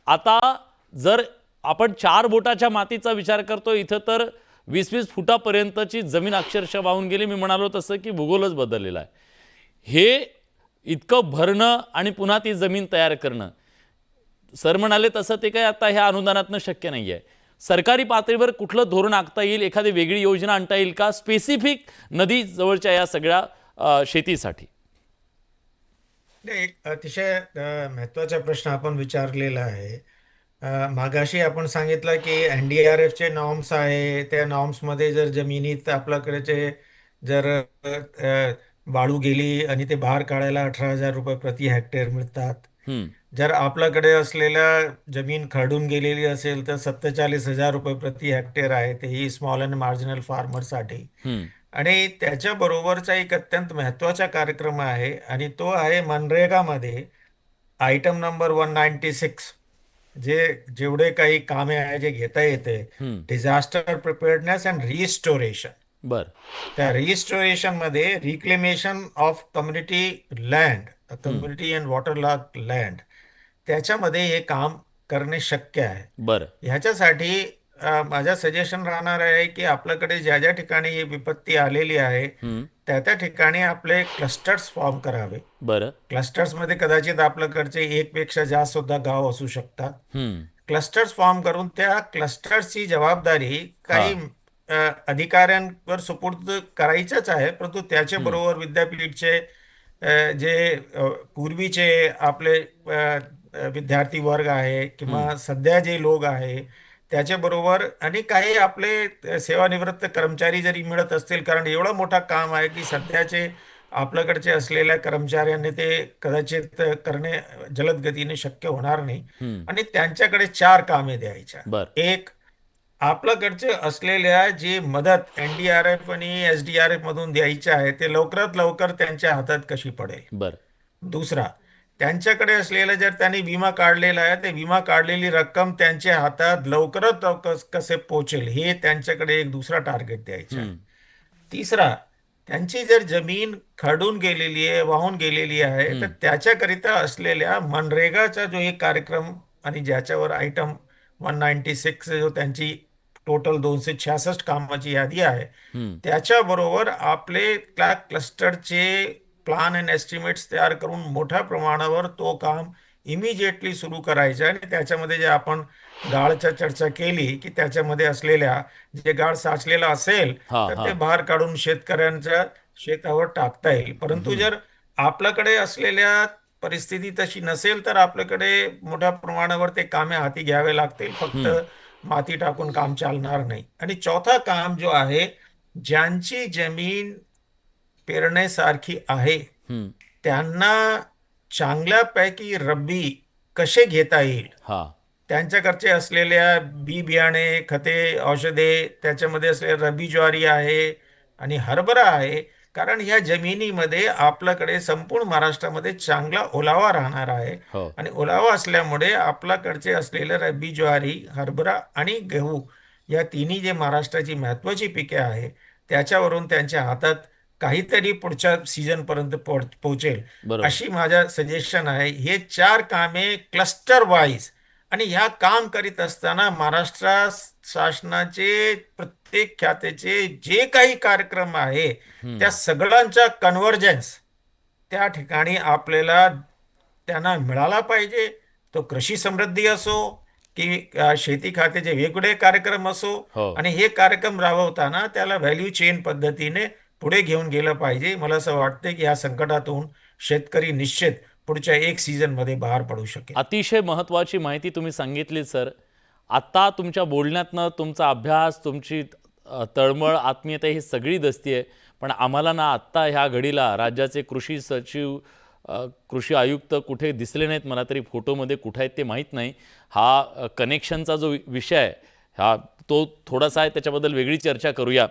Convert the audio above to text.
आता जर आपण 4 बोटाच्या मातीचा विचार करतो, इथं तर 20-20 फुटापर्यंतची जमीन अक्षरशः वाहून गेली. मी म्हणालो तसं की भूगोलच बदललेला आहे. हे इतकं भरणं आणि पुन्हा ती जमीन तयार करणं, सर म्हणाले तसं ते काय आता ह्या अनुदानातनं शक्य नाही आहे. सरकारी पातळीवर कुठलं धोरण आखता येईल, एखादी वेगळी योजना आणता येईल का स्पेसिफिक नदी जवळच्या या सगळ्या शेतीसाठी? एक अतिशय महत्त्वाचा प्रश्न आपण विचारलेला आहे. मागाशी आपण सांगितलं की NDRFचे नॉर्म्स आहे, त्या नॉर्म्समध्ये जर जमिनीत आपल्याकडचे जर वाळू गेली आणि ते बाहेर काढायला 18,000 रुपये प्रति हेक्टर मिळतात. हम्म. जर आपल्याकडे असलेल्या जमीन खरडून गेलेली असेल तर 47,000 रुपये प्रति हेक्टर आहे, तेही स्मॉल अँड मार्जिनल फार्मरसाठी. हम्म. आणि त्याच्याबरोबरचा एक अत्यंत महत्त्वाचा कार्यक्रम आहे आणि तो आहे मनरेगामध्ये आयटम नंबर 196. जेवढे काही कामे आहे जे घेता येते, hmm. Disaster preparedness and restoration. बर. त्या रिस्टोरेशन मध्ये reclamation of community land, hmm. Community and water land, त्याच्यामध्ये हे काम करणे शक्य आहे. बर. ह्याच्यासाठी माझं सजेशन राहणार आहे की आपल्याकडे ज्या ज्या ठिकाणी ही विपत्ती आलेली आहे हम्म. त्या त्या ठिकाणी आपले क्लस्टर्स फॉर्म करावे. बर. क्लस्टर्समध्ये कदाचित आपल्याकडचे एक पेक्षा जास्त सुद्धा गाव असू शकतात. हम्म. क्लस्टर्स फॉर्म करून त्या क्लस्टर्सची जबाबदारी हा. काही अधिकाऱ्यांवर सुपूर्द करायचंच आहे, परंतु हम्म. त्याच्याबरोबर विद्यापीठचे जे पूर्वीचे आपले विद्यार्थी वर्ग आहे हम्म. किंवा सध्या जे लोक आहे त्याच्याबरोबर आणि काही आपले सेवानिवृत्त कर्मचारी जरी मिळत असतील, कारण एवढं मोठं काम आहे की सध्याचे आपल्याकडचे असलेल्या कर्मचाऱ्यांनी ते कदाचित करणे जलद गतीने शक्य होणार नाही. हम्म. आणि त्यांच्याकडे 4 कामे द्यायच्या. बर. एक, आपल्याकडचे असलेल्या जी मदत NDRF आणि SDRF मधून द्यायची आहे ते लवकरात लवकर त्यांच्या हातात कशी पडेल. बर. दुसरा, त्यांच्याकडे असलेलं जर त्यांनी विमा काढलेला आहे ते विमा काढलेली रक्कम त्यांच्या हातात लवकरात लवकर कसे पोहोचेल हे त्यांच्याकडे एक दुसरा टार्गेट द्यायचा आहे. हम्म. तिसरा, त्यांची जर जमीन खरडून गेलेली आहे, वाहून गेलेली आहे, तर हम्म. त्याच्याकरिता असलेल्या मनरेगाचा जो एक कार्यक्रम आणि ज्याच्यावर आयटम 196 जो त्यांची टोटल 266 कामाची यादी आहे, हम्म. त्याच्याबरोबर आपले त्या क्लस्टरचे प्लान अँड एस्टिमेट्स तयार करून मोठ्या प्रमाणावर तो काम इमिजिएटली सुरू करायचं. आणि त्याच्यामध्ये जे आपण गाळच्या चर्चा केली की त्याच्यामध्ये असलेल्या जे गाळ साचलेला असेल हा. तर हा. ते बाहेर काढून शेतकऱ्यांच्या शेतावर टाकता येईल. परंतु हम्म. जर आपल्याकडे असलेल्या परिस्थिती तशी नसेल तर आपल्याकडे मोठ्या प्रमाणावर ते कामे हाती घ्यावे लागतील. फक्त हम्म. माती टाकून काम चालणार नाही. आणि चौथा काम जो आहे, ज्यांची जमीन पेरण्यासारखी आहे हम्म. त्यांना चांगल्यापैकी रब्बी कसे घेता येईल, हा. त्यांच्याकडचे असलेल्या बी बियाणे, खते, औषधे, त्याच्यामध्ये असलेल्या रब्बी ज्वारी आहे आणि हरभरा आहे. कारण ह्या जमिनीमध्ये आपल्याकडे संपूर्ण महाराष्ट्रामध्ये चांगला ओलावा राहणार आहे. हो. आणि ओलावा असल्यामुळे आपल्याकडचे असलेले रब्बी ज्वारी, हरभरा आणि गहू या तिन्ही जे महाराष्ट्राची महत्त्वाची पिके आहे त्याच्यावरून त्यांच्या हातात काहीतरी पुढच्या सीझन पर्यंत पोहोचेल बरोबर. अशी माझं सजेशन आहे. हे 4 कामे क्लस्टर वाईज आणि ह्या काम करीत असताना महाराष्ट्र शासनाचे प्रत्येक खात्याचे जे काही कार्यक्रम आहे त्या हम्म. सगळ्यांचा कन्व्हर्जन्स त्या ठिकाणी आपल्याला त्यांना मिळाला पाहिजे. तो कृषी समृद्धी असो की शेती खात्याचे वेगवेगळे कार्यक्रम असो. हो. आणि हे कार्यक्रम राबवताना त्याला व्हॅल्यू चेन पद्धतीने पुढे घेऊन गेलं पाहिजे. मला असं वाटतं की या संकटातून शेतकरी निश्चित पुढच्या एक सीझन मध्ये बाहेर पडू शकेल. अतिशय महत्त्वाची माहिती तुम्ही सांगितली सर. आता तुमच्या बोलण्यातनं तुमचा अभ्यास, तुमची तळमळ, आत्मीयता ही सगळी दिसतीये. पण आम्हाला ना आत्ता ह्या घडीला राज्याचे कृषी सचिव, कृषी आयुक्त कुठे दिसले नाहीत. मला तरी फोटोमध्ये कुठे आहेत ते माहीत नाही. हा कनेक्शनचा जो विषय आहे हा तो थोडासा आहे, त्याच्याबद्दल वेगळी चर्चा करूया.